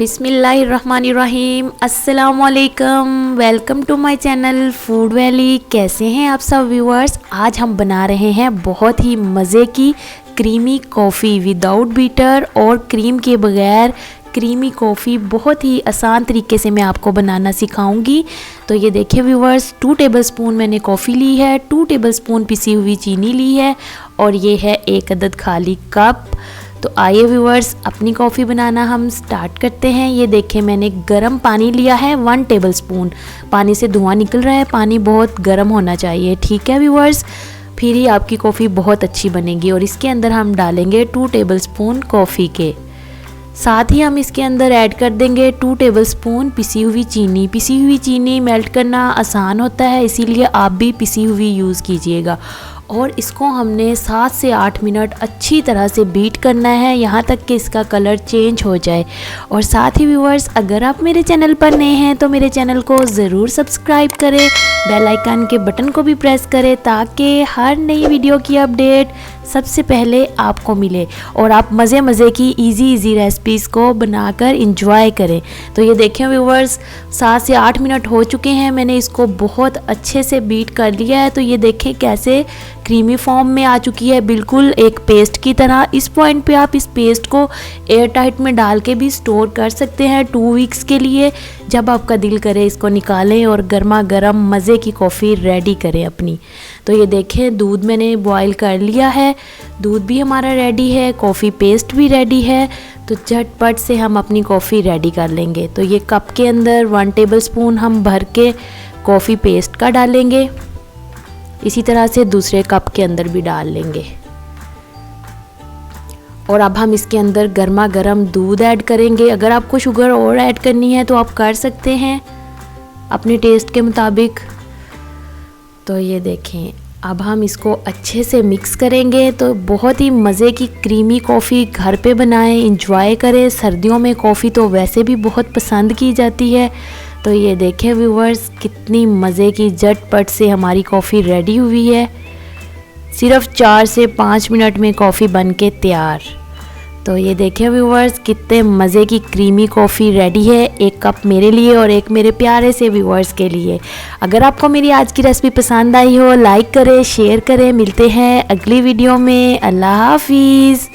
बिस्मिल्लाहिर्रहमानिर्रहीम। अस्सलामुअलैकुम, welcome to my channel Food Valley. कैसे हैं आप सब व्यूअर्स। आज हम बना रहे हैं बहुत ही मज़े की क्रीमी कॉफ़ी विदाउट बीटर और क्रीम के बगैर क्रीमी कॉफ़ी। बहुत ही आसान तरीके से मैं आपको बनाना सिखाऊंगी। तो ये देखिए व्यूअर्स, 2 टेबलस्पून मैंने कॉफ़ी ली है, 2 टेबलस्पून पिसी हुई चीनी ली है और ये है 1 अदद खाली कप। तो आइए व्यूअर्स, अपनी कॉफ़ी बनाना हम स्टार्ट करते हैं। ये देखें, मैंने गर्म पानी लिया है 1 टेबलस्पून। पानी से धुआं निकल रहा है, पानी बहुत गर्म होना चाहिए, ठीक है व्यूअर्स। फिर ही आपकी कॉफ़ी बहुत अच्छी बनेगी। और इसके अंदर हम डालेंगे 2 टेबलस्पून कॉफ़ी के साथ ही हम इसके अंदर ऐड कर देंगे 2 टेबलस्पून पिसी हुई चीनी। पिसी हुई चीनी मेल्ट करना आसान होता है, इसीलिए आप भी पिसी हुई यूज़ कीजिएगा। और इसको हमने 7 से 8 मिनट अच्छी तरह से बीट करना है, यहाँ तक कि इसका कलर चेंज हो जाए। और साथ ही व्यूअर्स, अगर आप मेरे चैनल पर नए हैं तो मेरे चैनल को ज़रूर सब्सक्राइब करें, बेल आइकन के बटन को भी प्रेस करें ताकि हर नई वीडियो की अपडेट सबसे पहले आपको मिले और आप मज़े की इजी रेसिपीज़ को बनाकर इंजॉय करें। तो ये देखें व्यूअर्स, 7 से 8 मिनट हो चुके हैं, मैंने इसको बहुत अच्छे से बीट कर लिया है। तो ये देखें कैसे क्रीमी फॉर्म में आ चुकी है, बिल्कुल एक पेस्ट की तरह। इस पॉइंट पे आप इस पेस्ट को एयर टाइट में डाल के भी स्टोर कर सकते हैं 2 वीक्स के लिए। जब आपका दिल करे इसको निकालें और गर्मा गर्म मज़े की कॉफ़ी रेडी करें अपनी। तो ये देखें, दूध मैंने बॉईल कर लिया है, दूध भी हमारा रेडी है, कॉफ़ी पेस्ट भी रेडी है। तो झटपट से हम अपनी कॉफ़ी रेडी कर लेंगे। तो ये कप के अंदर 1 टेबलस्पून हम भर के कॉफ़ी पेस्ट का डालेंगे, इसी तरह से दूसरे कप के अंदर भी डाल लेंगे। और अब हम इसके अंदर गर्मा गर्म दूध ऐड करेंगे। अगर आपको शुगर और ऐड करनी है तो आप कर सकते हैं अपने टेस्ट के मुताबिक। तो ये देखें, अब हम इसको अच्छे से मिक्स करेंगे। तो बहुत ही मज़े की क्रीमी कॉफ़ी घर पे बनाएं, इंजॉय करें। सर्दियों में कॉफ़ी तो वैसे भी बहुत पसंद की जाती है। तो ये देखें व्यूअर्स, कितनी मज़े की झटपट से हमारी कॉफ़ी रेडी हुई है। सिर्फ 4 से 5 मिनट में कॉफ़ी बन के तैयार। तो ये देखें व्यूअर्स, कितने मज़े की क्रीमी कॉफ़ी रेडी है। 1 कप मेरे लिए और 1 मेरे प्यारे से व्यूअर्स के लिए। अगर आपको मेरी आज की रेसिपी पसंद आई हो, लाइक करें, शेयर करें। मिलते हैं अगली वीडियो में। अल्लाह हाफिज़।